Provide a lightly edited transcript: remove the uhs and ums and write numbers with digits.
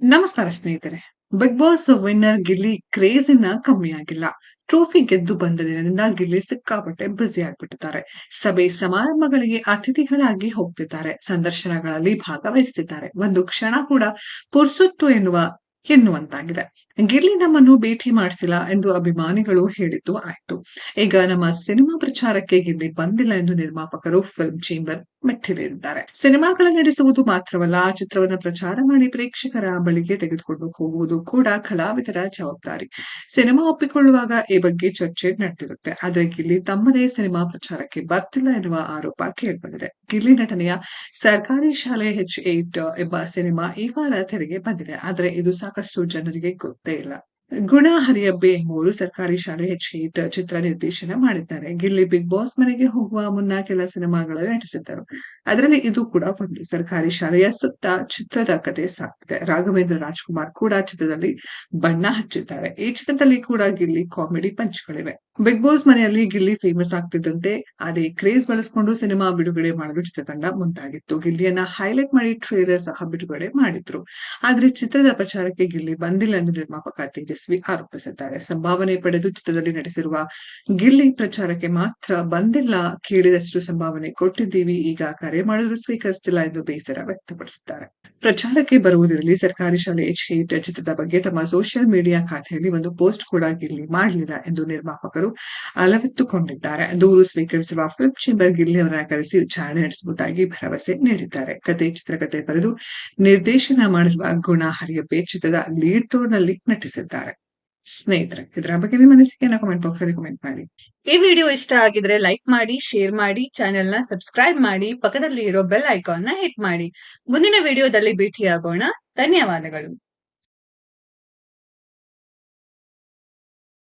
ನಮಸ್ಕಾರ ಸ್ನೇಹಿತರೆ. Big boss winner Gilli craze ಇನ್ನ ಕಮ್ಮಿ ಆಗಿಲ್ಲ. ಟ್ರೋಫಿ ಗೆದ್ದು ಬಂದ ದಿನದಿಂದ ಗಿಲ್ಲಿ ಸಿಕ್ಕಾಪಟ್ಟೆ ಬ್ಯುಸಿ ಆಗ್ಬಿಟ್ಟಿದ್ದಾರೆ. ಸಭೆ ಸಮಾರಂಭಗಳಿಗೆ ಅತಿಥಿಗಳಾಗಿ ಹೋಗ್ತಿದ್ದಾರೆ. ಸಂದರ್ಶನಗಳಲ್ಲಿ ಭಾಗವಹಿಸುತ್ತಿದ್ದಾರೆ. ಒಂದು ಕ್ಷಣ ಕೂಡ ಪುರ್ಸೊತ್ತು ಎನ್ನುವಂತಾಗಿದೆ. ಗಿಲ್ಲಿ ನಮ್ಮನ್ನು ಭೇಟಿ ಮಾಡ್ತಿಲ್ಲ ಎಂದು ಅಭಿಮಾನಿಗಳು ಹೇಳಿದ್ದು ಆಯ್ತು. ಈಗ ನಮ್ಮ ಸಿನಿಮಾ ಪ್ರಚಾರಕ್ಕೆ ಗಿಲ್ಲಿ ಬಂದಿಲ್ಲ ಎಂದು ನಿರ್ಮಾಪಕರು ಫಿಲ್ಮ್ ಚೇಂಬರ್ ಮೆಟ್ಟಿಲೇರಿದ್ದಾರೆ. ಸಿನಿಮಾಗಳ ನಡೆಸುವುದು ಮಾತ್ರವಲ್ಲ, ಆ ಚಿತ್ರವನ್ನು ಪ್ರಚಾರ ಮಾಡಿ ಪ್ರೇಕ್ಷಕರ ಬಳಿಗೆ ತೆಗೆದುಕೊಂಡು ಹೋಗುವುದು ಕೂಡ ಕಲಾವಿದರ ಜವಾಬ್ದಾರಿ. ಸಿನಿಮಾ ಒಪ್ಪಿಕೊಳ್ಳುವಾಗ ಈ ಬಗ್ಗೆ ಚರ್ಚೆ ನಡೆದಿರುತ್ತೆ. ಆದ್ರೆ ಗಿಲ್ಲಿ ತಮ್ಮದೇ ಸಿನಿಮಾ ಪ್ರಚಾರಕ್ಕೆ ಬರ್ತಿಲ್ಲ ಎನ್ನುವ ಆರೋಪ ಕೇಳಿಬಂದಿದೆ. ಗಿಲ್ಲಿ ನಟನೆಯ ಸರ್ಕಾರಿ ಶಾಲೆ H8 ಎಂಬ ಸಿನಿಮಾ ಈ ವಾರ ತೆರೆಗೆ ಬಂದಿದೆ. ಆದ್ರೆ ಇದು ಸಾಕಷ್ಟು ಜನರಿಗೆ ಗೊತ್ತೇ ಇಲ್ಲ. ಗುಣ ಹರಿಯಬ್ಬೆ ಎಂಬುವರು ಸರ್ಕಾರಿ ಶಾಲೆ H8 ಚಿತ್ರ ನಿರ್ದೇಶನ ಮಾಡಿದ್ದಾರೆ. ಗಿಲ್ಲಿ ಬಿಗ್ ಬಾಸ್ ಮನೆಗೆ ಹೋಗುವ ಮುನ್ನ ಕೆಲ ಸಿನಿಮಾಗಳಲ್ಲಿ ನಟಿಸಿದ್ದರು. ಅದರಲ್ಲಿ ಇದು ಕೂಡ ಒಂದು. ಸರ್ಕಾರಿ ಶಾಲೆಯ ಸುತ್ತ ಚಿತ್ರದ ಕಥೆ ಸಾಕ್ತಿದೆ. ರಾಘವೇಂದ್ರ ರಾಜ್‌ಕುಮಾರ್ ಕೂಡ ಚಿತ್ರದಲ್ಲಿ ಬಣ್ಣ ಹಚ್ಚಿದ್ದಾರೆ. ಈ ಚಿತ್ರದಲ್ಲಿ ಕೂಡ ಗಿಲ್ಲಿ ಕಾಮಿಡಿ ಪಂಚ್‌ಗಳಿವೆ. ಬಿಗ್ ಬಾಸ್ ಮನೆಯಲ್ಲಿ ಗಿಲ್ಲಿ ಫೇಮಸ್ ಆಗ್ತಿದ್ದಂತೆ ಅದೇ ಕ್ರೇಜ್ ಬಳಸಿಕೊಂಡು ಸಿನಿಮಾ ಬಿಡುಗಡೆ ಮಾಡಲು ಚಿತ್ರತಂಡ ಮುಂದಾಗಿತ್ತು. ಗಿಲ್ಲಿಯನ್ನ ಹೈಲೈಟ್ ಮಾಡಿ ಟ್ರೇಲರ್ ಸಹ ಬಿಡುಗಡೆ ಮಾಡಿದ್ರು. ಆದ್ರೆ ಚಿತ್ರದ ಪ್ರಚಾರಕ್ಕೆ ಗಿಲ್ಲಿ ಬಂದಿಲ್ಲ ಎಂದು ನಿರ್ಮಾಪಕ ತೇಜಸ್ವಿ ಆರೋಪಿಸಿದ್ದಾರೆ. ಸಂಭಾವನೆ ಪಡೆದು ಚಿತ್ರದಲ್ಲಿ ನಟಿಸಿರುವ ಗಿಲ್ಲಿ ಪ್ರಚಾರಕ್ಕೆ ಮಾತ್ರ ಬಂದಿಲ್ಲ. ಕೇಳಿದಷ್ಟು ಸಂಭಾವನೆ ಕೊಟ್ಟಿದ್ದೀವಿ, ಈಗ ಕರೆ ಮಾಡಿದ್ರು ಸ್ವೀಕರಿಸುತ್ತಿಲ್ಲ ಎಂದು ಬೇಸರ ವ್ಯಕ್ತಪಡಿಸಿದ್ದಾರೆ. ಪ್ರಚಾರಕ್ಕೆ ಬರುವುದಿರಲಿ, ಸರ್ಕಾರಿ ಶಾಲೆ H8 ಚಿತ್ರದ ಬಗ್ಗೆ ತಮ್ಮ ಸೋಷಿಯಲ್ ಮೀಡಿಯಾ ಖಾತೆಯಲ್ಲಿ ಒಂದು ಪೋಸ್ಟ್ ಕೂಡ ಗಿಲ್ಲಿ ಮಾಡಲಿಲ್ಲ ಎಂದು ನಿರ್ಮಾಪಕರು ಅಲವತ್ತುಕೊಂಡಿದ್ದಾರೆ. ದೂರು ಸ್ವೀಕರಿಸಿರುವ ಫಿಲ್ಮ್ ಚೇಂಬರ್ ಗಿಲ್ಲಿ ಅವರನ್ನ ಕರೆಸಿ ವಿಚಾರಣೆ ನಡೆಸುವುದಾಗಿ ಭರವಸೆ ನೀಡಿದ್ದಾರೆ. ಚಿತ್ರಕಥೆ ಬರೆದು ನಿರ್ದೇಶನ ಮಾಡಿರುವ ಗುಣ ಹರಿಯಬ್ಬೆ ಚಿತ್ರದ ಲೀಡ್ ರೋಲ್ ನಲ್ಲಿ ನಟಿಸಿದ್ದಾರೆ. ಸ್ನೇಹಿತರೆ, ಇದರ ಬಗ್ಗೆ ನಿಮ್ಮ ಅನಿಸಿಕೆಯನ್ನು ಕಾಮೆಂಟ್ ಬಾಕ್ಸ್ ಅಲ್ಲಿ ಕಾಮೆಂಟ್ ಮಾಡಿ. ಈ ವಿಡಿಯೋ ಇಷ್ಟ ಆಗಿದ್ರೆ ಲೈಕ್ ಮಾಡಿ, ಶೇರ್ ಮಾಡಿ, ಚಾನೆಲ್ ನ ಸಬ್ಸ್ಕ್ರೈಬ್ ಮಾಡಿ, ಪಕ್ಕದಲ್ಲಿ ಇರೋ ಬೆಲ್ ಐಕಾನ್ ನ ಹಿಟ್ ಮಾಡಿ. ಮುಂದಿನ ವಿಡಿಯೋದಲ್ಲಿ ಭೇಟಿಯಾಗೋಣ. ಧನ್ಯವಾದಗಳು.